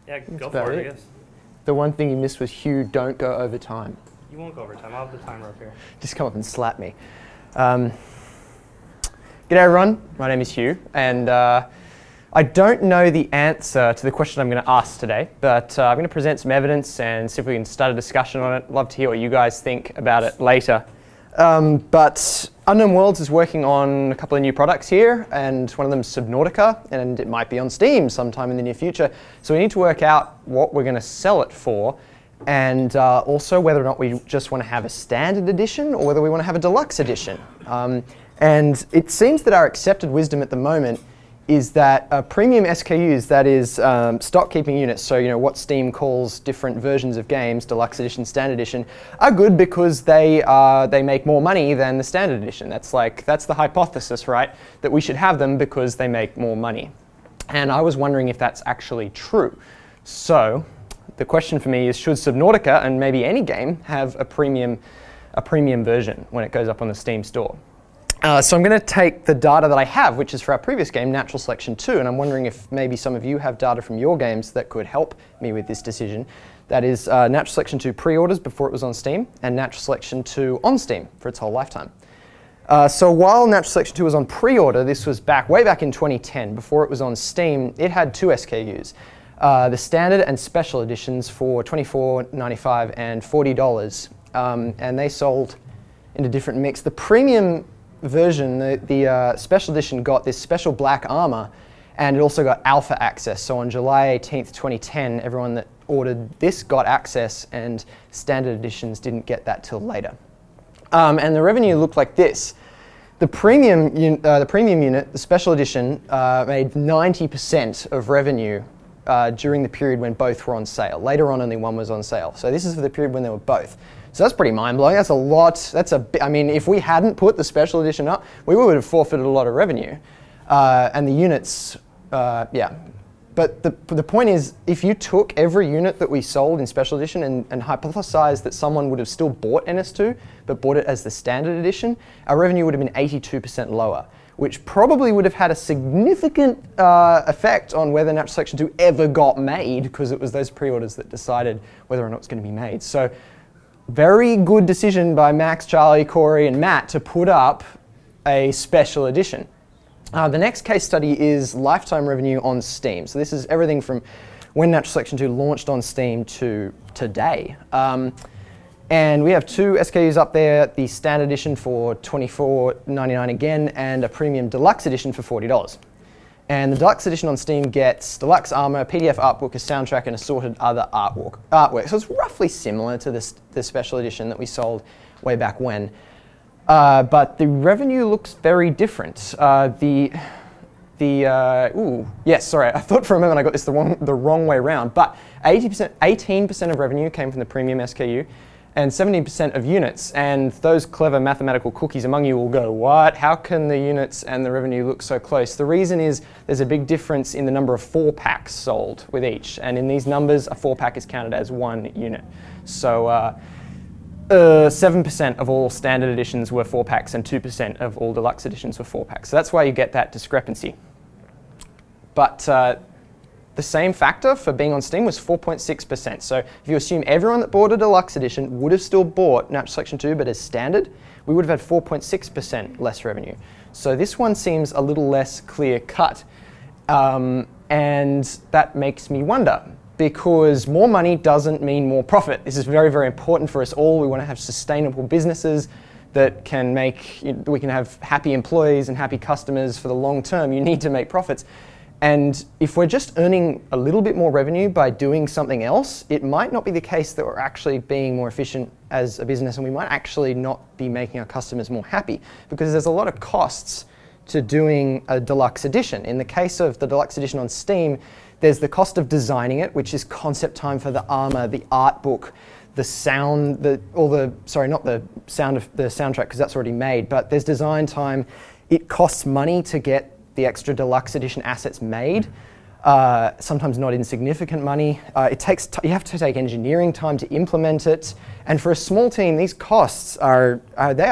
Yeah, go for it, I guess. The one thing you missed was Hugh, don't go over time. You won't go over time. I'll have the timer up here. Just come up and slap me. G'day everyone, my name is Hugh, and I don't know the answer to the question I'm going to ask today, but I'm going to present some evidence and see if we can start a discussion on it. Love to hear what you guys think about it later. But Unknown Worlds is working on a couple of new products here, and one of them is Subnautica, and it might be on Steam sometime in the near future. So we need to work out what we're going to sell it for, and also whether or not we just want to have a standard edition or whether we want to have a deluxe edition. And it seems that our accepted wisdom at the moment is that premium SKUs, that is stock keeping units, so you know what Steam calls different versions of games, deluxe edition, standard edition, are good because they make more money than the standard edition. That's the hypothesis, right? That we should have them because they make more money. And I was wondering if that's actually true. So the question for me is, should Subnautica and maybe any game have a premium version when it goes up on the Steam store? So I'm going to take the data that I have, which is for our previous game, Natural Selection 2, and I'm wondering if maybe some of you have data from your games that could help me with this decision. That is Natural Selection 2 pre-orders before it was on Steam, and Natural Selection 2 on Steam for its whole lifetime. So while Natural Selection 2 was on pre-order, this was way back in 2010, before it was on Steam, it had two SKUs. The standard and special editions for $24.95 and $40, and they sold in a different mix. The premium version, the special edition, got this special black armor, and it also got alpha access. So on July 18th, 2010, everyone that ordered this got access, and standard editions didn't get that till later. And the revenue looked like this. The premium unit, the special edition, made 90% of revenue during the period when both were on sale. Later on, only one was on sale. So this is for the period when they were both. So that's pretty mind-blowing. That's a lot. I mean, if we hadn't put the special edition up, we would have forfeited a lot of revenue. And the units, yeah. But the point is, if you took every unit that we sold in special edition and hypothesized that someone would have still bought NS2, but bought it as the standard edition, our revenue would have been 82% lower, which probably would have had a significant effect on whether Natural Selection 2 ever got made, because it was those pre-orders that decided whether or not it's going to be made. So very good decision by Max, Charlie, Corey, and Matt to put up a special edition. The next case study is lifetime revenue on Steam. So this is everything from when Natural Selection 2 launched on Steam to today. And we have two SKUs up there, the standard edition for $24.99 again, and a premium deluxe edition for $40. And the deluxe edition on Steam gets deluxe armor, PDF artbook, a soundtrack, and assorted other artwork. So it's roughly similar to the special edition that we sold way back when. But the revenue looks very different. Yes, sorry, I thought for a moment I got this the wrong way around. But 18% of revenue came from the premium SKU, and 17% of units. And those clever mathematical cookies among you will go, what? How can the units and the revenue look so close? The reason is there's a big difference in the number of 4-packs sold with each. And in these numbers, a 4-pack is counted as one unit. So 7% of all standard editions were 4-packs and 2% of all deluxe editions were 4-packs. So that's why you get that discrepancy. But the same factor for being on Steam was 4.6%. So if you assume everyone that bought a deluxe edition would have still bought Natural Selection 2, but as standard, we would have had 4.6% less revenue. So this one seems a little less clear-cut. And that makes me wonder, because more money doesn't mean more profit. This is very, very important for us all. We want to have sustainable businesses that can we can have happy employees and happy customers for the long term. You need to make profits. And if we're just earning a little bit more revenue by doing something else, it might not be the case that we're actually being more efficient as a business, and we might actually not be making our customers more happy, because there's a lot of costs to doing a deluxe edition. In the case of the deluxe edition on Steam, there's the cost of designing it, which is concept time for the armor, the art book, the sound, not the sound of the soundtrack, because that's already made, but there's design time. It costs money to get the extra deluxe edition assets made, sometimes not insignificant money. You have to take engineering time to implement it, and for a small team, these costs are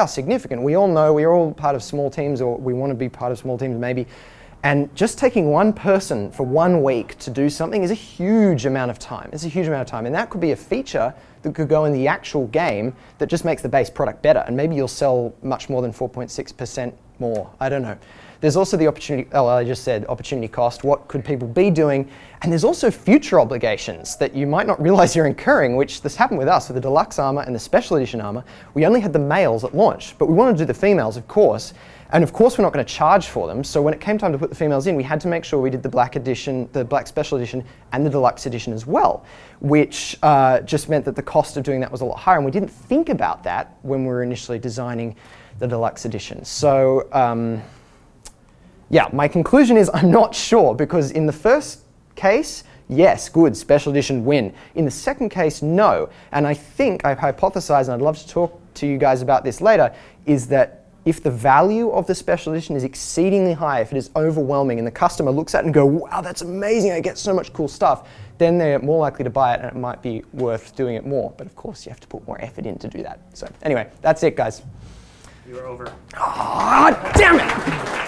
significant. We all know we're all part of small teams, or we want to be part of small teams maybe, And just taking one person for 1 week to do something is a huge amount of time. It's a huge amount of time. And that could be a feature that could go in the actual game that just makes the base product better. And maybe you'll sell much more than 4.6% more. I don't know. There's also the opportunity, oh, well, I just said opportunity cost. What could people be doing? And there's also future obligations that you might not realize you're incurring, which this happened with us with the deluxe armor and the special edition armor. We only had the males at launch, but we wanted to do the females, of course. And of course, we're not going to charge for them. So when it came time to put the females in, we had to make sure we did the black edition, the black special edition, and the deluxe edition as well, which just meant that the cost of doing that was a lot higher. And we didn't think about that when we were initially designing the deluxe edition. So yeah, my conclusion is I'm not sure, because in the first case, yes, good, special edition, win. In the second case, no. And I think, I've hypothesized, and I'd love to talk to you guys about this later, is that if the value of the special edition is exceedingly high, if it is overwhelming, and the customer looks at it and go, wow, that's amazing, I get so much cool stuff, then they're more likely to buy it, and it might be worth doing it more. But of course, you have to put more effort in to do that. So anyway, that's it, guys. You are over. Oh, damn it!